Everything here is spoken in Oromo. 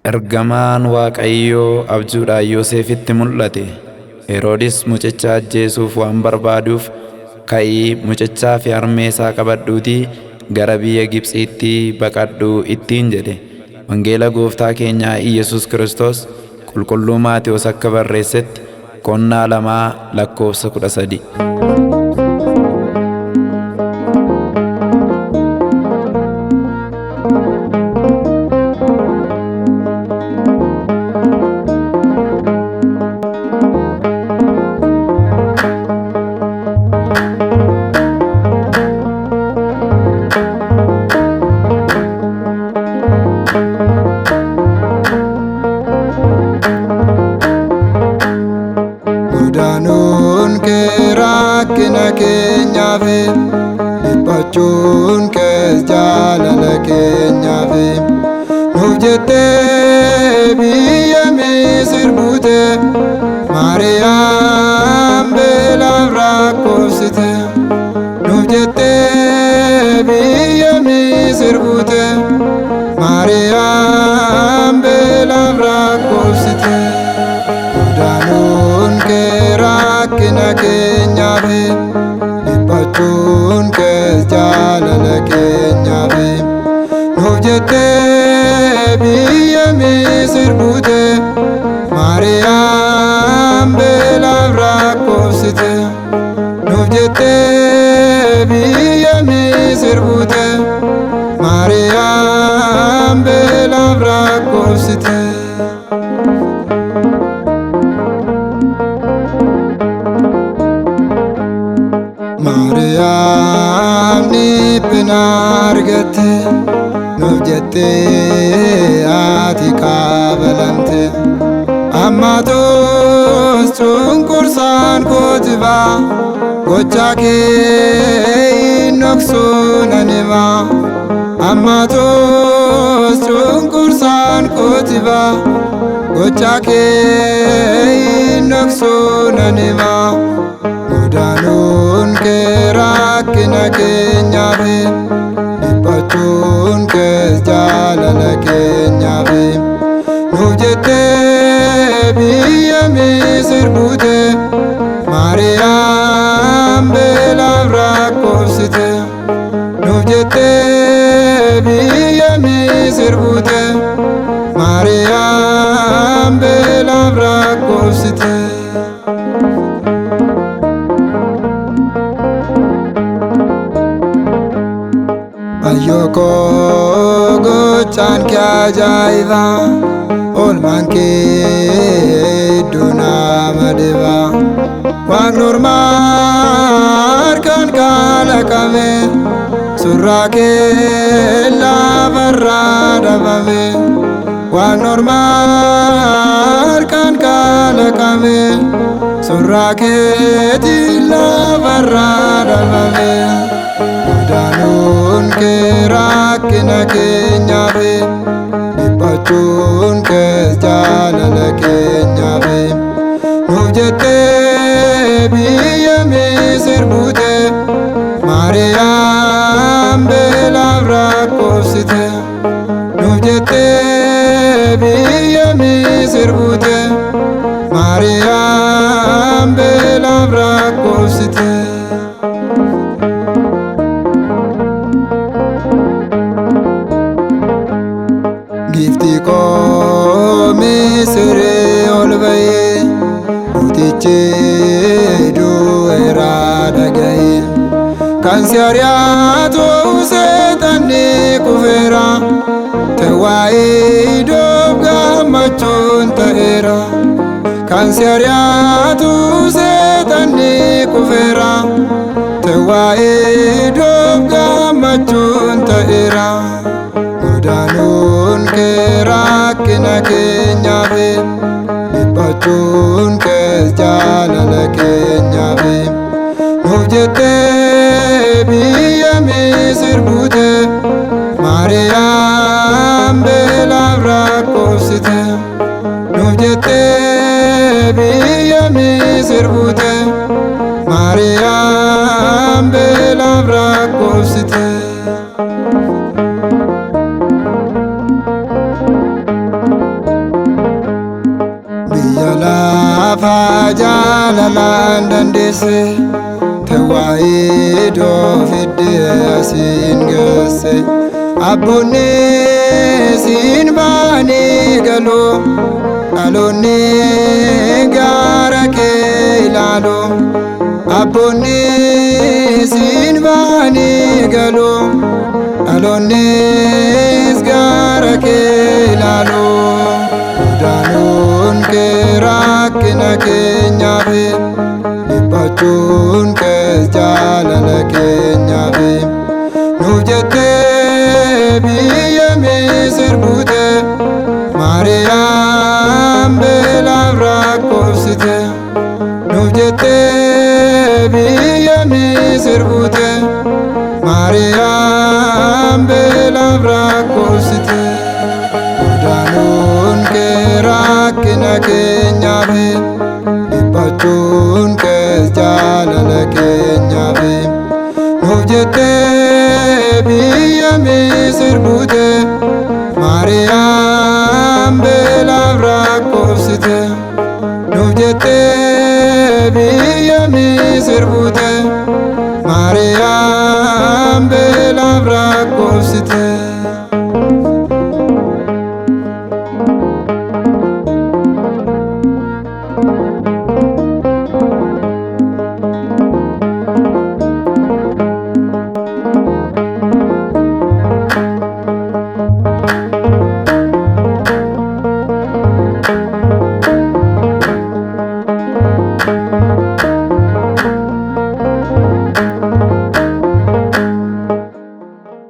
Ergamaan Waaqayyoo abjuudhaan Yoosefitti mul'ate. Heroodis mucicha ajjeesuuf waan barbaaduuf, ka'ii mucichaa fi harmee isaa qabadhuutii gara biyya Gibxiitti baqadhuu ittiin jedhe. Wangeela Gooftaa keenyaa Iyesuus Kiristoos qulqulluu Maatewos akka barreessetti 2:13. Godanuun kee rakkina keenyaaf, dhiphachuun kees jaalala keenyaaf. Nuuf jettee biyya Misir buute, Maariyaam beelaaf rakkoofsite. Nuuf jettee biyya Misir buute, Maariyaam beelaaf rakkoofsite. Godanuun kee rakkina keenyaaf, dhiphachuun kees jaalala keenyaaf. Nuuf jettee biyya Misir buute, Maariyaam beelaaf rakkoofsite. Nuuf jettee biyya Misir buute, Maariyaam beelaaf rakkoofsite. Maariyaam dhiphina argatte, nuuf jettee ati kaabalamte. Ammatos cunqursaan kooti ba'a, gochaa kee noksuu nan hima. Ammatos cunqursaan kooti ba'a, gochaa kee noksuu nan hima. Godanuun kee rakkina keenyaaf, dhiphachuun kees jaalala keenyaaf. Nuuf jettee biyya Misir buute, Maariyaam beelaaf rakkoofsite. Nuuf jettee biyya Misir buute, Maariyaam beelaaf rakkoofsite. Ayyoko gochaan kee ajaa'iba, oolmaan kee iddoo nama dhiba. Waaqni ormaa harkaan kalaqame, surraa kee lafarraa dhabame. Waaqni ormaa harkaan kalaqame, surraa keetiin lafarraa dhabame. Godanuun kee rakkina keenyaaf, dhiphachuun kees jaalala keenyaaf. Nuuf jettee biyya Misir buute, Maariyaam beelaaf rakkoofsite. Nuuf jettee biyya Misir buute, Maariyaam beelaaf rakkoofsite. Giftii koo Misiree ol ba'ee, mootichi du'eeraa dhaga'ee. Kan si ari'atu seexanni kufeera, waa'ee Doof gammachuun ta'eera. Kan si ari'atu seexanni kufeera, waa'ee Doof gammachuun ta'eera. Godanuun kee rakkina keenyaaf, dhiphachuun kees jaalala keenyaaf. Nuuf jettee biyya Misir buute, Maariyaam beelaaf rakkoofsite. Nuuf jettee biyya Misir buute, Maariyaam beelaaf rakkoofsite. lafaa jaalalaan dandeesse tawaayido fidde asiin geesse abboonni siin baanii galoo dhaloonni gaara kee ilaaloo abboonni siin baanii galoo dhaloonnis gaara kee ilaaloo godaanuu kee rakkina keenyaaf dhiphachuun kees jaalala keenyaaf nuuf jettee biyya Misir buute Maariyaam beelaaf rakkoofsite nuuf jettee biyya Misir buute Maariyaam beelaaf rakkoofsite godaanuun kee rakkina keenyaaf dhiphachuun kees jaalala keenyaaf nuuf jettee biyya Misir buute